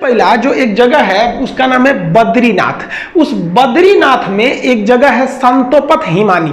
पहला जो एक जगह है उसका नाम है बद्रीनाथ। उस बद्रीनाथ में एक जगह है संतोपत हिमानी।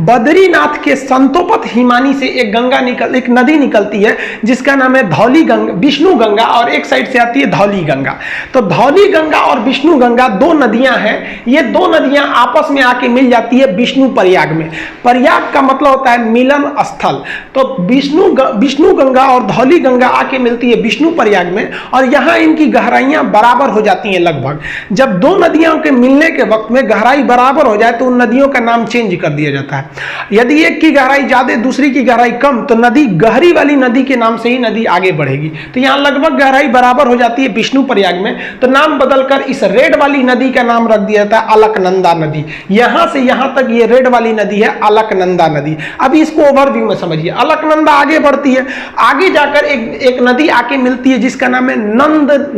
बद्रीनाथ के संतोपत हिमानी से एक नदी निकलती है जिसका नाम है धौली गंगा, विष्णु गंगा, और एक साइड से आती है धौली गंगा। तो धौली गंगा और विष्णु गंगा दो नदियां हैं। ये दो नदियां आपस में आके मिल जाती है विष्णु प्रयाग में। प्रयाग का मतलब होता है मिलन स्थल। तो विष्णु गंगा और धौली गंगा आके मिलती है विष्णु प्रयाग में, और यहाँ इनकी गहराइयां बराबर हो जाती हैं लगभग। जब दो नदियों के मिलने के वक्त में गहराई बराबर हो जाए तो उन नदियों का नाम चेंज कर दिया जाता है। यदि एक की गहराई ज्यादा दूसरी की गहराई कम तो नदी गहरी वाली नदी के नाम से ही नदी आगे बढ़ेगी। तो यहाँ लगभग गहराई बराबर हो जाती है विष्णु प्रयाग में, तो नाम बदलकर इस रेड वाली नदी का नाम रख दिया जाता है अलकनंदा नदी। यहां से यहां तक ये रेड वाली नदी है अलकनंदा नदी। अभी इसको ओवरव्यू में समझिए। अलकनंदा आगे बढ़ती है, आगे जाकर एक नदी आके मिलती है जिसका नाम है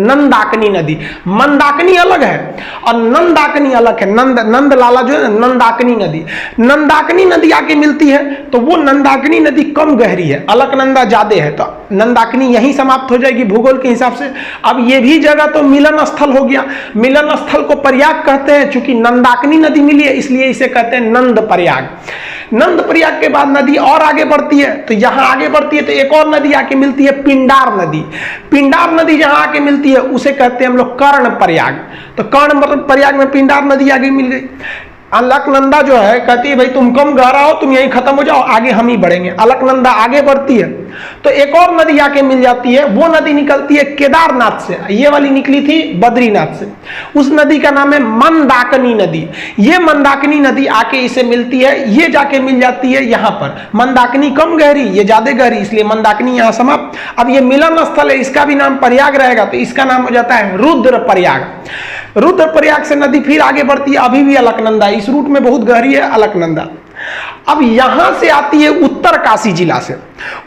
नंदाकिनी नदी। मंदाकिनी अलग है और नंदाकिनी अलग है। नंद लाला जो है नंदाकिनी नदी, नंदाकिनी नदी आके मिलती है। तो वो नंदाकिनी नदी कम गहरी है, अलकनंदा ज्यादा है, तो नंदाकिनी यहीं समाप्त हो जाएगी भूगोल के हिसाब से। अब ये भी जगह तो मिलन स्थल हो गया। मिलन स्थल को प्रयाग कहते हैं, चूंकि नंदाकिनी नदी मिली है इसलिए इसे कहते हैं नंद प्रयाग। नंद प्रयाग के बाद नदी और आगे बढ़ती है, तो यहां आगे बढ़ती है तो एक और नदी आके मिलती है पिंडार नदी। पिंडार नदी जहां आके मिलती है उसे कहते हैं हम लोग कर्ण प्रयाग। तो कर्ण मतलब प्रयाग में पिंडार नदी आगे मिल गई। अलकनंदा जो है कहती है भाई तुम कम गहरा हो, तुम यहीं खत्म हो जाओ, आगे हम ही बढ़ेंगे। अलकनंदा आगे बढ़ती है तो एक और नदी आके मिल जाती है। वो नदी निकलती है केदारनाथ से, ये वाली निकली थी बद्रीनाथ से। उस नदी का नाम है मंदाकिनी नदी। ये मंदाकिनी नदी आके इसे मिलती है, ये जाके मिल जाती है यहाँ पर। मंदाकिनी कम गहरी, ये ज्यादा गहरी, इसलिए मंदाकिनी यहाँ समाप्त। अब ये मिलन स्थल है, इसका भी नाम प्रयाग रहेगा, तो इसका नाम हो जाता है रुद्र प्रयाग। रुद्र प्रयाग से नदी फिर आगे बढ़ती है, अभी भी अलकनंदा, इस रूट में बहुत गहरी है अलकनंदा। अब यहां से आती है उत्तर काशी जिला से।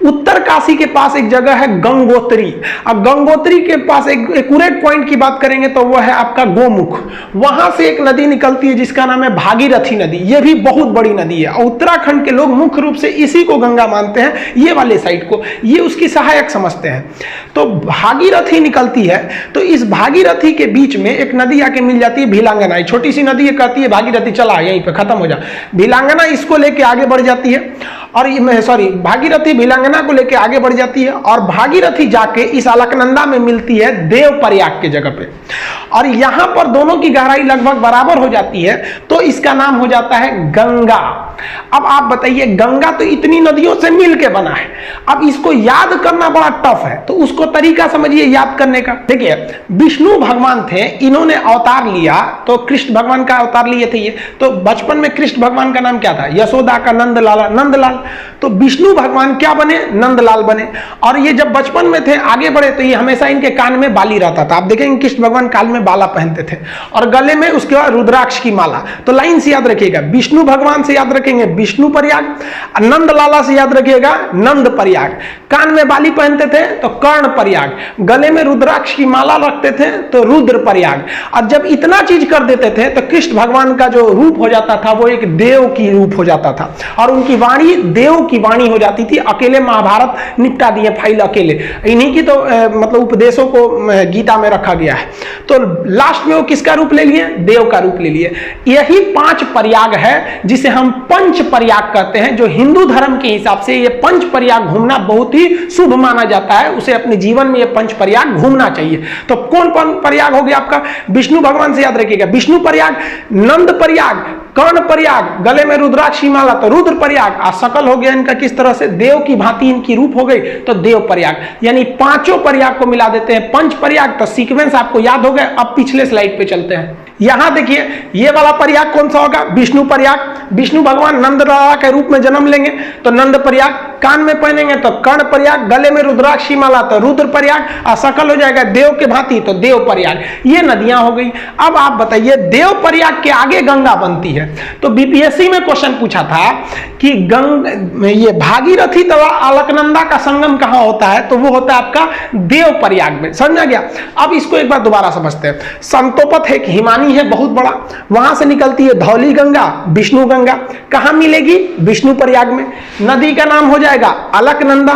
उत्तर काशी के पास एक जगह है गंगोत्री। अब गंगोत्री के पास एक एक्यूरेट पॉइंट की बात करेंगे तो वह है आपका गोमुख। वहां से एक नदी निकलती है जिसका नाम है भागीरथी नदी। यह भी बहुत बड़ी नदी है। उत्तराखंड के लोग मुख्य रूप से इसी को गंगा मानते हैं, ये वाले साइड को, ये उसकी सहायक समझते हैं। तो भागीरथी निकलती है, तो इस भागीरथी के बीच में एक नदी आके मिल जाती है भिलांगना। छोटी सी नदी है, कहती है भागीरथी चला यहीं पे खत्म हो जा। भिलांगना इसको लेके आगे बढ़ जाती है, और भागीरथी भिलांगना को लेके आगे बढ़ जाती है, और भागीरथी जाके इस अलकनंदा में मिलती है देव प्रयाग के जगह पे। और यहां पर दोनों की गहराई लगभग बराबर हो जाती है, तो इसका नाम हो जाता है गंगा। अब आप बताइए, गंगा तो इतनी नदियों से मिलके बना है, अब इसको याद करना बड़ा टफ है, तो उसको तरीका समझिए याद करने का। देखिए, विष्णु भगवान थे, इन्होंने अवतार लिया, तो कृष्ण भगवान का अवतार लिए थे ये। तो बचपन में कृष्ण भगवान का नाम क्या था? यशोदा का नंदलाल, नंदलाल। तो विष्णु भगवान क्या बने? नंदलाल बने। और ये जब बचपन में थे, आगे बढ़े, तो ये हमेशा इनके कान में बाली रहता था। आप देखेंगे कृष्ण भगवान कान में बाला पहनते थे, और गले में उसके बाद रुद्राक्ष की माला। तो लाइन से याद रखिएगा, विष्णु भगवान से याद रखेंगे विष्णु प्रयाग, नंदलाला से याद रखिएगा नंद प्रयाग। कान में बाली पहनते थे तो कर्ण प्रयाग, गले में रुद्राक्ष की माला रखते थे तो रुद्र प्रयाग। और जब इतना चीज कर देते थे तो कृष्ण भगवान का जो रूप हो जाता था वो एक देव की रूप हो जाता था, और उनकी वाणी देव की वाणी हो जाती थी। अकेले महाभारत निपटा दिए फाइल अकेले, इन्हीं की तो मतलब उपदेशों को गीता में रखा गया है। तो लास्ट में वो किसका रूप ले लिए? देव का रूप ले लिए। यही 5 प्रयाग है जिसे हम पंच प्रयाग कहते हैं। जो हिंदू धर्म के हिसाब से ये पंच प्रयाग घूमना बहुत ही शुभ माना जाता है, उसे अपने जीवन में ये पंच प्रयाग घूमना चाहिए। तो कौन कौन प्रयाग हो गया आपका? विष्णु भगवान से याद रखिएगा विष्णु प्रयाग, नंद प्रयाग, कर्ण प्रयाग, गले में रुद्राक्ष की माला तो रुद्र प्रयाग, और सकल हो गया इनका किस तरह से देव की भांति इनकी रूप हो गई तो देव प्रयाग। यानी 5 प्रयाग को मिला देते हैं पंच प्रयाग। तो सीक्वेंस आपको याद हो गया। अब पिछले स्लाइड पे चलते हैं। यहां देखिए, ये वाला प्रयाग कौन सा होगा? विष्णु प्रयाग। विष्णु भगवान नंदलाला के रूप में जन्म लेंगे तो नंद प्रयाग, कान में पहनेंगे तो कर्ण प्रयाग, गले में रुद्राक्ष की माला तो रुद्र प्रयाग, और सकल हो जाएगा देव के भांति तो देव प्रयाग। ये नदियां हो गई। अब आप बताइए, देव प्रयाग के आगे गंगा बनती है। तो बीपीएससी में क्वेश्चन पूछा था कि ये भागीरथी तथा अलकनंदा का संगम कहां होता है? तो वो होता है आपका देव प्रयाग में। समझ गया? अब इसको एक बार दोबारा समझते हैं। संतोपत है, हिमानी है बहुत बड़ा, वहां से निकलती है धौली गंगा, विष्णु गंगा। कहां मिलेगी? विष्णु प्रयाग में। नदी का नाम हो जाएगा अलकनंदा।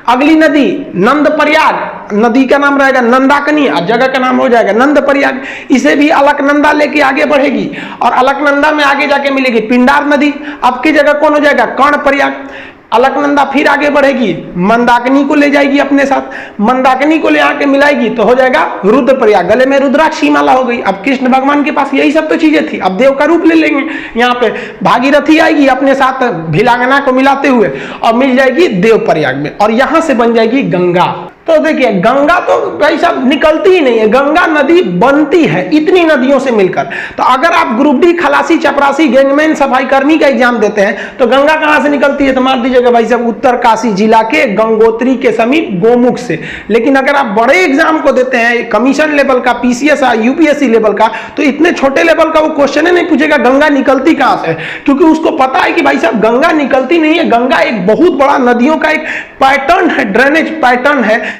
अगली नदी नंद प्रयाग, नदी का नाम रहेगा नंदाकनी और जगह का नाम हो जाएगा नंद प्रयाग। इसे भी अलकनंदा लेके आगे बढ़ेगी और अलकनंदा में आगे जाके मिलेगी पिंडार नदी। अब की जगह कौन हो जाएगा कर्ण प्रयाग। अलकनंदा फिर आगे बढ़ेगी मंदाकिनी को ले जाएगी अपने साथ, मंदाकिनी को ले आके मिलाएगी तो हो जाएगा रुद्रप्रयाग। गले में रुद्राक्षी माला हो गई। अब कृष्ण भगवान के पास यही सब तो चीजें थी, अब देव का रूप ले लेंगे। यहाँ पे भागीरथी आएगी अपने साथ भिलांगना को मिलाते हुए और मिल जाएगी देव प्रयाग में, और यहां से बन जाएगी गंगा। तो देखिए गंगा तो भाई साहब निकलती ही नहीं है, गंगा नदी बनती है इतनी नदियों से मिलकर। तो अगर आप ग्रुप डी खलासी चपरासी गैंगमैन सफाई कर्मी का एग्जाम देते हैं तो गंगा कहां से निकलती है, तो मार दीजिएगा भाई साहब उत्तरकाशी जिला के गंगोत्री के समीप गोमुख से। लेकिन अगर आप बड़े एग्जाम को देते हैं कमीशन लेवल का, पीसीएस यूपीएससी लेवल का, तो इतने छोटे लेवल का वो क्वेश्चन ही नहीं पूछेगा गंगा निकलती कहां से, क्योंकि उसको पता है कि भाई साहब गंगा निकलती नहीं है। गंगा एक बहुत बड़ा नदियों का एक पैटर्न है, ड्रेनेज पैटर्न है